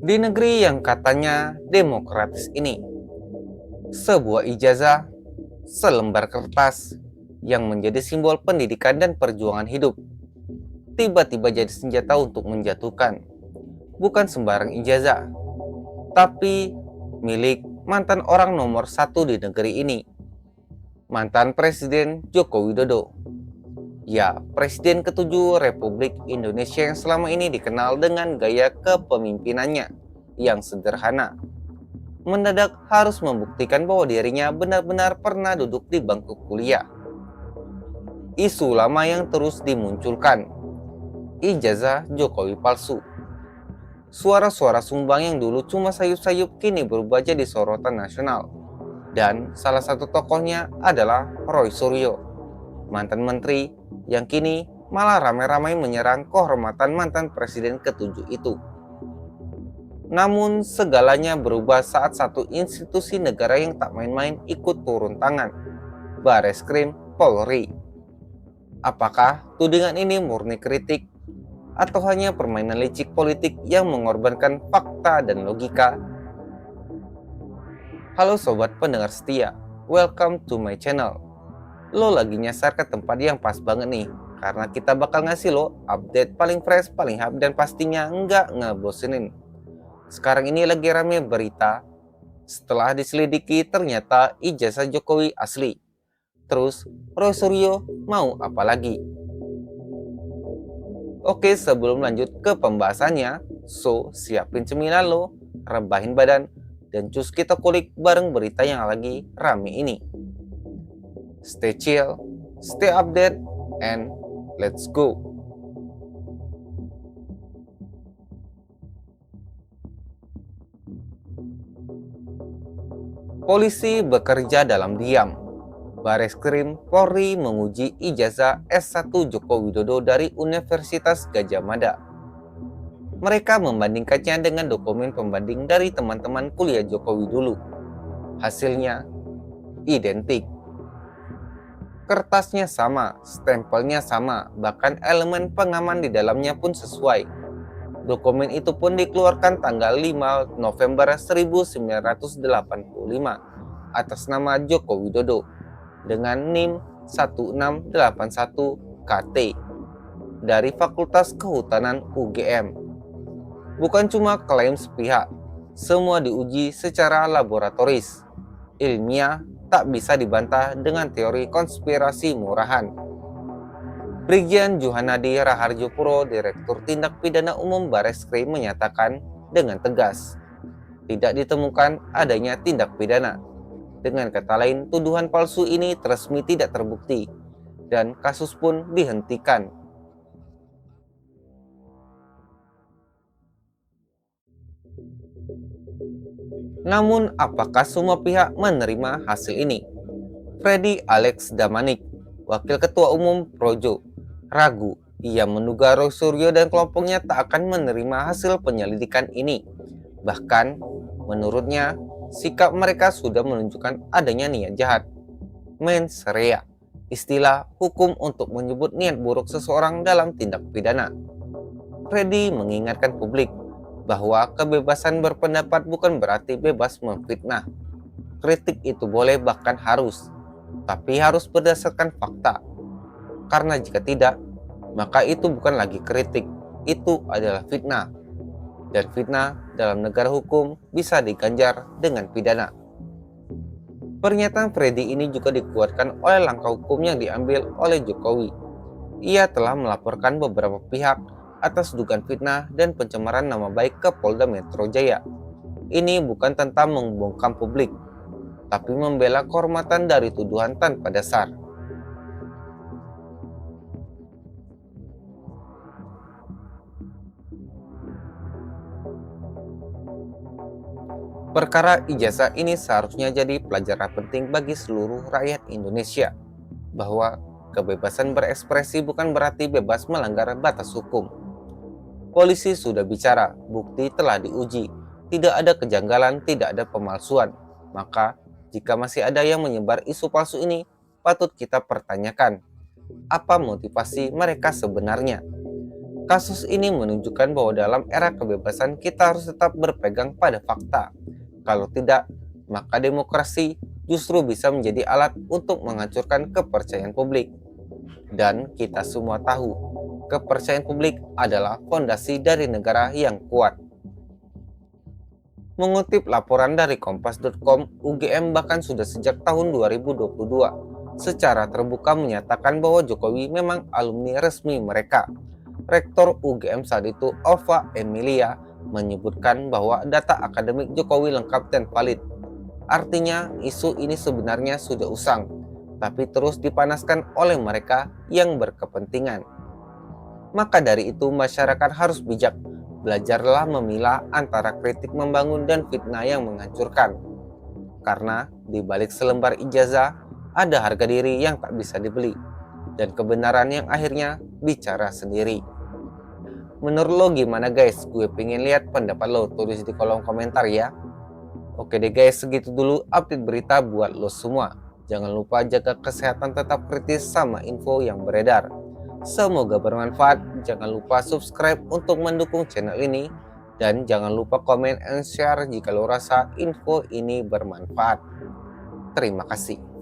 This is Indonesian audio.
Di negeri yang katanya demokratis ini, sebuah ijazah, selembar kertas yang menjadi simbol pendidikan dan perjuangan hidup, tiba-tiba jadi senjata untuk menjatuhkan. Bukan sembarang ijazah, tapi milik mantan orang nomor satu di negeri ini, mantan Presiden Joko Widodo. Ya, Presiden ketujuh Republik Indonesia yang selama ini dikenal dengan gaya kepemimpinannya yang sederhana. Mendadak harus membuktikan bahwa dirinya benar-benar pernah duduk di bangku kuliah. Isu lama yang terus dimunculkan, ijazah Jokowi palsu. Suara-suara sumbang yang dulu cuma sayup-sayup kini berubah jadi sorotan nasional. Dan salah satu tokohnya adalah Roy Suryo, mantan menteri yang kini malah ramai-ramai menyerang kehormatan mantan presiden ketujuh itu. Namun segalanya berubah saat satu institusi negara yang tak main-main ikut turun tangan, Bareskrim Polri. Apakah tudingan ini murni kritik atau hanya permainan licik politik yang mengorbankan fakta dan logika? Halo sobat pendengar setia, welcome to my channel. Lo lagi nyasar ke tempat yang pas banget nih, karena kita bakal ngasih lo update paling fresh, paling hype, dan pastinya nggak ngebosenin. Sekarang ini lagi rame berita, setelah diselidiki ternyata ijazah Jokowi asli. Terus, Roy Suryo mau apa lagi? Oke, sebelum lanjut ke pembahasannya, so siapin cemilan lo, rebahin badan, dan cus kita kulik bareng berita yang lagi rame ini. Stay chill, stay update, and let's go. Polisi bekerja dalam diam. Bareskrim Polri menguji ijazah S1 Joko Widodo dari Universitas Gadjah Mada. Mereka membandingkannya dengan dokumen pembanding dari teman-teman kuliah Jokowi dulu. Hasilnya identik. Kertasnya sama, stempelnya sama, bahkan elemen pengaman di dalamnya pun sesuai. Dokumen itu pun dikeluarkan tanggal 5 November 1985 atas nama Joko Widodo dengan NIM 1681KT dari Fakultas Kehutanan UGM. Bukan cuma klaim sepihak, semua diuji secara laboratoris, ilmiah, tak bisa dibantah dengan teori konspirasi murahan. Brigjen Juhanadi Raharjopuro, Direktur Tindak Pidana Umum Bareskrim menyatakan dengan tegas, tidak ditemukan adanya tindak pidana. Dengan kata lain, tuduhan palsu ini resmi tidak terbukti, dan kasus pun dihentikan. Namun, apakah semua pihak menerima hasil ini? Freddy Alex Damanik, Wakil Ketua Umum Projo, ragu. Ia menduga Roy Suryo dan kelompoknya tak akan menerima hasil penyelidikan ini. Bahkan, menurutnya, sikap mereka sudah menunjukkan adanya niat jahat. Mens rea, istilah hukum untuk menyebut niat buruk seseorang dalam tindak pidana. Freddy mengingatkan publik bahwa kebebasan berpendapat bukan berarti bebas memfitnah. Kritik itu boleh bahkan harus, tapi harus berdasarkan fakta. Karena jika tidak, maka itu bukan lagi kritik, itu adalah fitnah. Dan fitnah dalam negara hukum bisa diganjar dengan pidana. Pernyataan Freddy ini juga dikuatkan oleh langkah hukum yang diambil oleh Jokowi. Ia telah melaporkan beberapa pihak atas dugaan fitnah dan pencemaran nama baik ke Polda Metro Jaya. Ini bukan tentang membungkam publik, tapi membela kehormatan dari tuduhan tanpa dasar. Perkara ijazah ini seharusnya jadi pelajaran penting bagi seluruh rakyat Indonesia, bahwa kebebasan berekspresi bukan berarti bebas melanggar batas hukum. Polisi sudah bicara, bukti telah diuji, tidak ada kejanggalan, tidak ada pemalsuan. Maka, jika masih ada yang menyebar isu palsu ini, patut kita pertanyakan, apa motivasi mereka sebenarnya? Kasus ini menunjukkan bahwa dalam era kebebasan kita harus tetap berpegang pada fakta. Kalau tidak, maka demokrasi justru bisa menjadi alat untuk menghancurkan kepercayaan publik. Dan kita semua tahu, kepercayaan publik adalah fondasi dari negara yang kuat. Mengutip laporan dari Kompas.com, UGM bahkan sudah sejak tahun 2022 secara terbuka menyatakan bahwa Jokowi memang alumni resmi mereka. Rektor UGM saat itu, Ova Emilia, menyebutkan bahwa data akademik Jokowi lengkap dan valid. Artinya, isu ini sebenarnya sudah usang, tapi terus dipanaskan oleh mereka yang berkepentingan. Maka dari itu, masyarakat harus bijak. Belajarlah memilah antara kritik membangun dan fitnah yang menghancurkan. Karena di balik selembar ijazah, ada harga diri yang tak bisa dibeli. Dan kebenaran yang akhirnya bicara sendiri. Menurut lo gimana guys? Gue pengen lihat pendapat lo, tulis di kolom komentar ya. Oke deh guys, segitu dulu update berita buat lo semua. Jangan lupa jaga kesehatan, tetap kritis sama info yang beredar. Semoga bermanfaat. Jangan lupa subscribe untuk mendukung channel ini. Dan jangan lupa komen and share jika lo rasa info ini bermanfaat. Terima kasih.